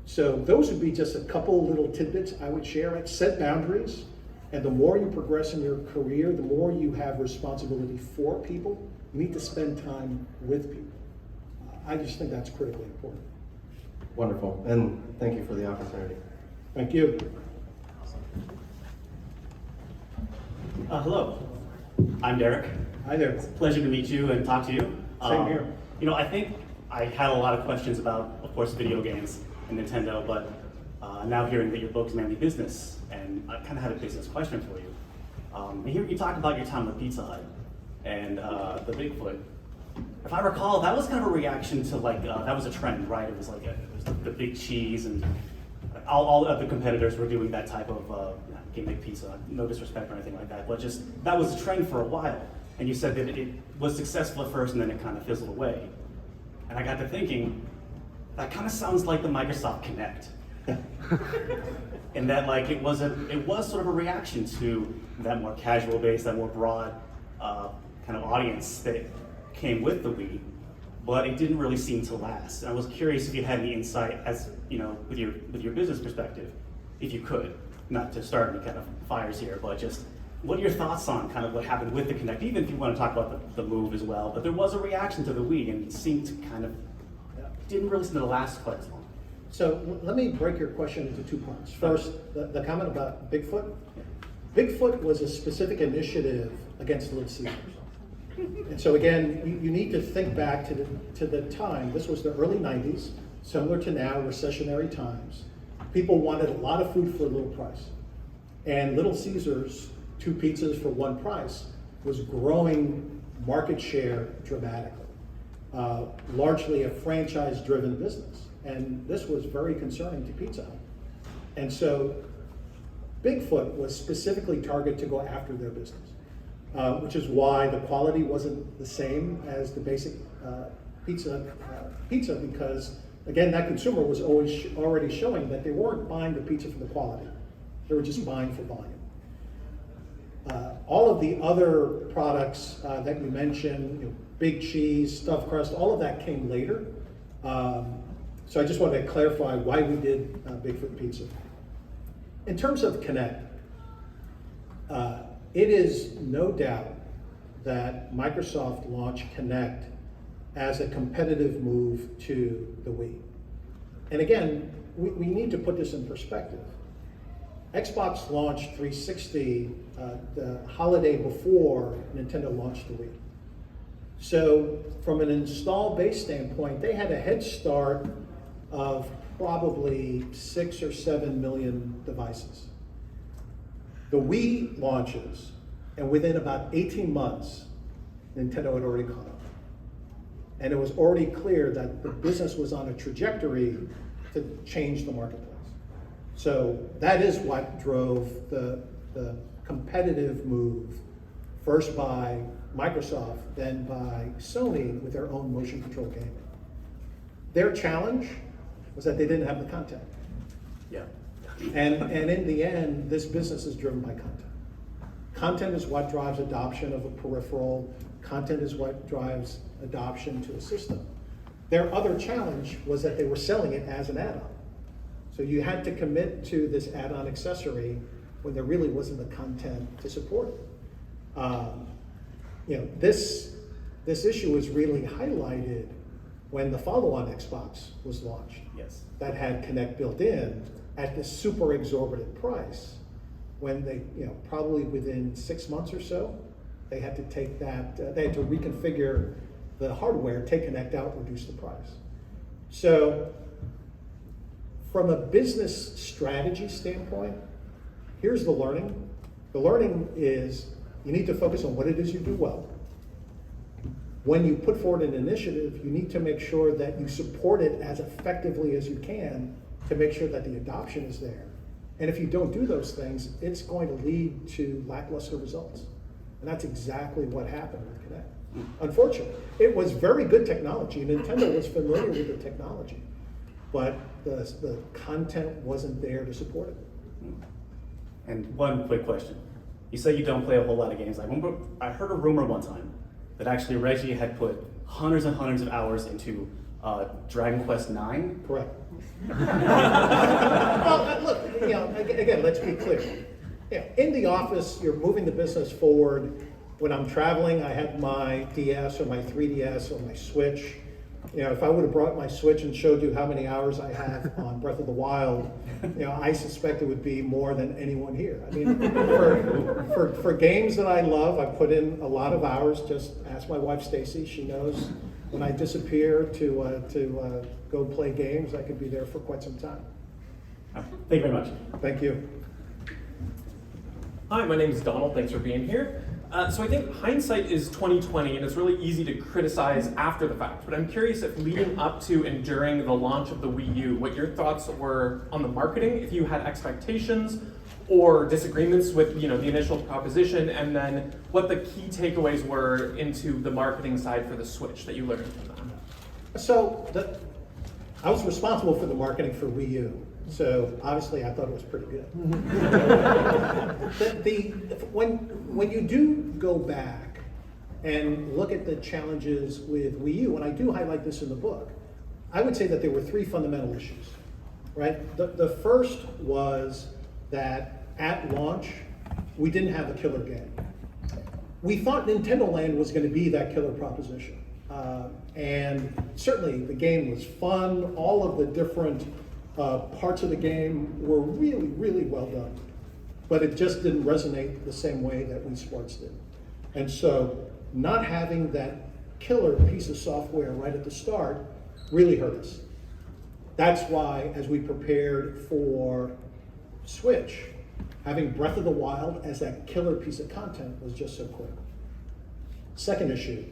So those would be just a couple little tidbits I would share. Set boundaries, and the more you progress in your career, the more you have responsibility for people. You need to spend time with people. I just think that's critically important. Wonderful, and thank you for the opportunity. Thank you. Hello, I'm Derek. Hi there. Pleasure to meet you and talk to you. Same here. I think I had a lot of questions about, of course, video games and Nintendo, but now hearing that your book's mainly business, and I kind of had a business question for you. And here you talk about your time with Pizza Hut and the Bigfoot. If I recall, that was kind of a reaction to that was a trend, right? It was like it was the big cheese, and all the other competitors were doing that type of gimmick pizza. No disrespect or anything like that, but just that was a trend for a while. And you said that it was successful at first, and then it kind of fizzled away. And I got to thinking, that kind of sounds like the Microsoft Kinect. In that, it was sort of a reaction to that more casual base, that more broad kind of audience that came with the Wii, but it didn't really seem to last. And I was curious if you had any insight, as with your business perspective, if you could, not to start any kind of fires here, but just what are your thoughts on kind of what happened with the Kinect? Even if you want to talk about the Move as well, but there was a reaction to the Wii, and it seemed to kind of didn't really seem to last quite as long. So let me break your question into 2 parts. First, the comment about Bigfoot. Bigfoot was a specific initiative against Little Caesars. And so again, you need to think back to the time. This was the early 90s, similar to now, recessionary times. People wanted a lot of food for a little price. And Little Caesars, 2 pizzas for 1 price, was growing market share dramatically. Largely a franchise-driven business. And this was very concerning to Pizza Hut. And so Bigfoot was specifically targeted to go after their business, which is why the quality wasn't the same as the basic pizza, because again, that consumer was already showing that they weren't buying the pizza for the quality. They were just buying for volume. All of the other products that you mentioned, big cheese, stuffed crust, all of that came later. So I just wanted to clarify why we did Bigfoot Pizza. In terms of Kinect, it is no doubt that Microsoft launched Kinect as a competitive move to the Wii. And again, we need to put this in perspective. Xbox launched 360 the holiday before Nintendo launched the Wii. So from an install base standpoint, they had a head start of probably 6 or 7 million devices. The Wii launches, and within about 18 months, Nintendo had already caught up. And it was already clear that the business was on a trajectory to change the marketplace. So that is what drove the competitive move, first by Microsoft, then by Sony with their own motion control gaming. Their challenge was that they didn't have the content. Yeah. And in the end, this business is driven by content. Content is what drives adoption of a peripheral. Content is what drives adoption to a system. Their other challenge was that they were selling it as an add-on. So you had to commit to this add-on accessory when there really wasn't the content to support it. This issue was really highlighted when the follow-on Xbox was launched. Yes. That had Kinect built in at this super exorbitant price. When they, probably within 6 months or so, they had to take that, they had to reconfigure the hardware, take Kinect out, reduce the price. So, from a business strategy standpoint, here's the learning. The learning is you need to focus on what it is you do well. When you put forward an initiative, you need to make sure that you support it as effectively as you can to make sure that the adoption is there. And if you don't do those things, it's going to lead to lackluster results. And that's exactly what happened with Kinect. Unfortunately, it was very good technology. Nintendo was familiar with the technology, but the content wasn't there to support it. And one quick question. You say you don't play a whole lot of games. I heard a rumor one time that actually Reggie had put hundreds and hundreds of hours into Dragon Quest IX. Correct. Well, look, again, let's be clear. In the office, you're moving the business forward. When I'm traveling, I have my DS or my 3DS or my Switch. If I would have brought my Switch and showed you how many hours I have on Breath of the Wild, I suspect it would be more than anyone here. I mean, for games that I love, I put in a lot of hours. Just ask my wife Stacy; she knows when I disappear to go play games, I could be there for quite some time. Thank you very much. Thank you. Hi, my name is Donald. Thanks for being here. So I think hindsight is 20/20, and it's really easy to criticize after the fact. But I'm curious if leading up to and during the launch of the Wii U, what your thoughts were on the marketing, if you had expectations or disagreements with the initial proposition, and then what the key takeaways were into the marketing side for the Switch that you learned from that. So I was responsible for the marketing for Wii U. So obviously I thought it was pretty good. When you do go back and look at the challenges with Wii U, and I do highlight this in the book, I would say that there were three fundamental issues, right? The first was that at launch, we didn't have a killer game. We thought Nintendo Land was going to be that killer proposition. And certainly the game was fun. All of the different parts of the game were really, really well done. But it just didn't resonate the same way that Wii Sports did. And so not having that killer piece of software right at the start really hurt us. That's why, as we prepared for Switch, having Breath of the Wild as that killer piece of content was just so quick. Second issue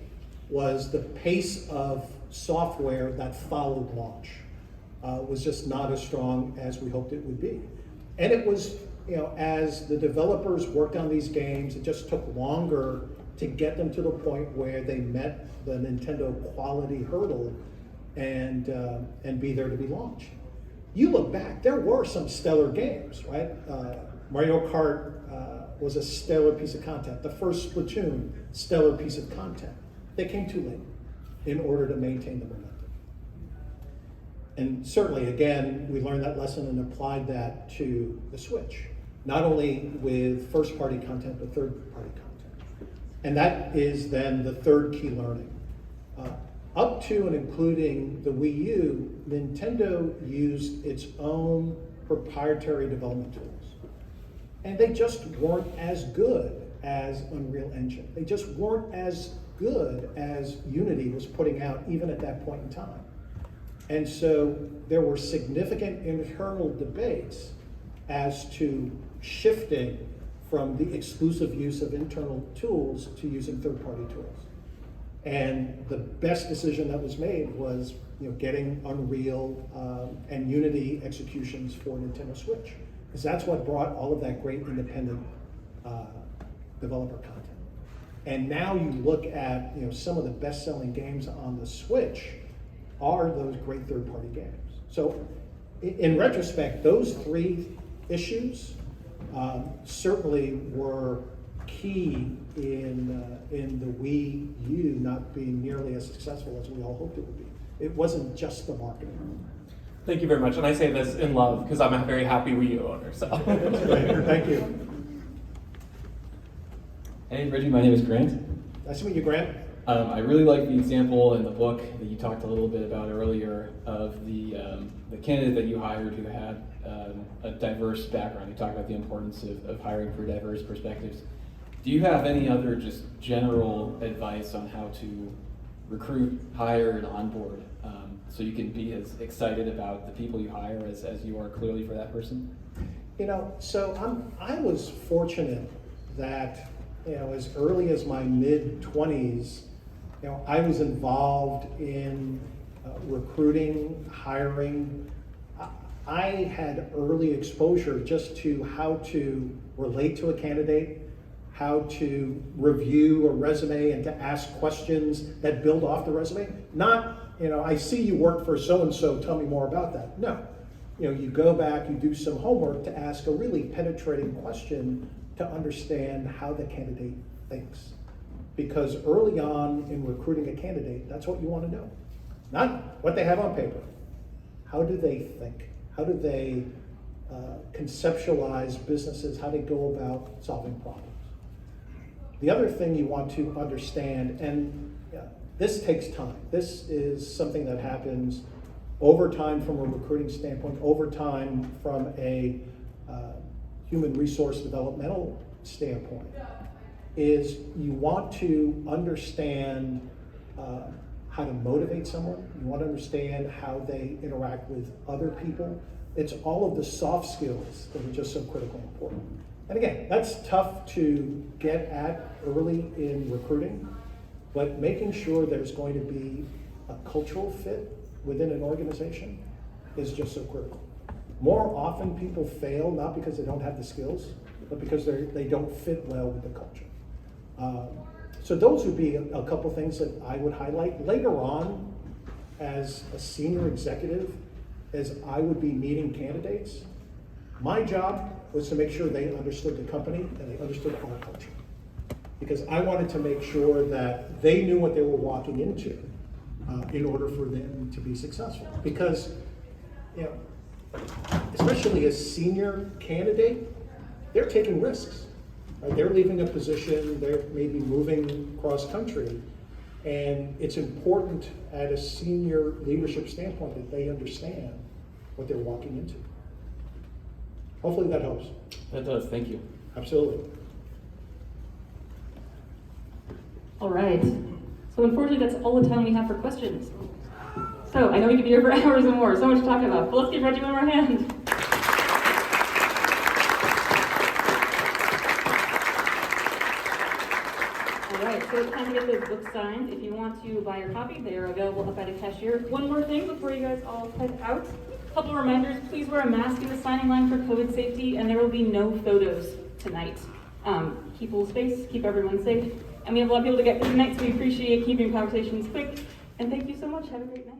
was the pace of software that followed launch was just not as strong as we hoped it would be. And it was, as the developers worked on these games, it just took longer to get them to the point where they met the Nintendo quality hurdle and be there to be launched. You look back, there were some stellar games, right? Mario Kart was a stellar piece of content. The first Splatoon, stellar piece of content. They came too late in order to maintain the momentum. And certainly, again, we learned that lesson and applied that to the Switch, not only with first-party content, but third-party content. And that is then the third key learning. Up to and including the Wii U, Nintendo used its own proprietary development tools. And they just weren't as good as Unreal Engine. They just weren't as good as Unity was putting out even at that point in time. And so there were significant internal debates as to shifting from the exclusive use of internal tools to using third-party tools. And the best decision that was made was getting Unreal and Unity executions for Nintendo Switch, because that's what brought all of that great independent developer content. And now you look at some of the best-selling games on the Switch are those great third-party games. So in retrospect, those three issues certainly were key in the Wii U not being nearly as successful as we all hoped it would be. It wasn't just the marketing. Thank you very much, and I say this in love because I'm a very happy Wii U owner. So. That's great. Thank you. Hey Reggie, my name is Grant. Nice to meet you, Grant. I really like the example in the book that you talked a little bit about earlier of the candidate that you hired who had a diverse background. You talked about the importance of hiring for diverse perspectives. Do you have any other just general advice on how to recruit, hire, and onboard so you can be as excited about the people you hire as you are clearly for that person? You know, so I was fortunate that, you know, as early as my mid-20s, you know, I was involved in recruiting, hiring. I had early exposure just to how to relate to a candidate, how to review a resume and to ask questions that build off the resume. Not, you know, I see you work for so-and-so, tell me more about that. No, you know, you go back, you do some homework to ask a really penetrating question to understand how the candidate thinks. Because early on in recruiting a candidate, that's what you want to know. Not what they have on paper. How do they think? How do they conceptualize businesses? How do they go about solving problems? The other thing you want to understand, and this takes time. This is something that happens over time from a recruiting standpoint, over time from a human resource developmental standpoint, is you want to understand how to motivate someone. You want to understand how they interact with other people. It's all of the soft skills that are just so critically important. And again, that's tough to get at early in recruiting, but making sure there's going to be a cultural fit within an organization is just so critical. More often people fail not because they don't have the skills, but because they don't fit well with the culture. So those would be a couple things that I would highlight. Later on, as a senior executive, as I would be meeting candidates, my job was to make sure they understood the company and they understood our culture. Because I wanted to make sure that they knew what they were walking into in order for them to be successful. Because, you know, especially as senior candidate, they're taking risks. Right? They're leaving a position, they're maybe moving cross country, and it's important at a senior leadership standpoint that they understand what they're walking into. Hopefully that helps. That does, thank you. Absolutely. All right. So unfortunately, that's all the time we have for questions. So I know we could be here for hours and more. So much to talk about. But let's give Reggie one more hand. All right. So it's time to get those books signed. If you want to buy your copy, they are available up at a cashier. One more thing before you guys all head out. A couple of reminders. Please wear a mask in the signing line for COVID safety, and there will be no photos tonight. Keep a little space. Keep everyone safe. And we have a lot of people to get through tonight, so we appreciate keeping conversations quick. And thank you so much. Have a great night.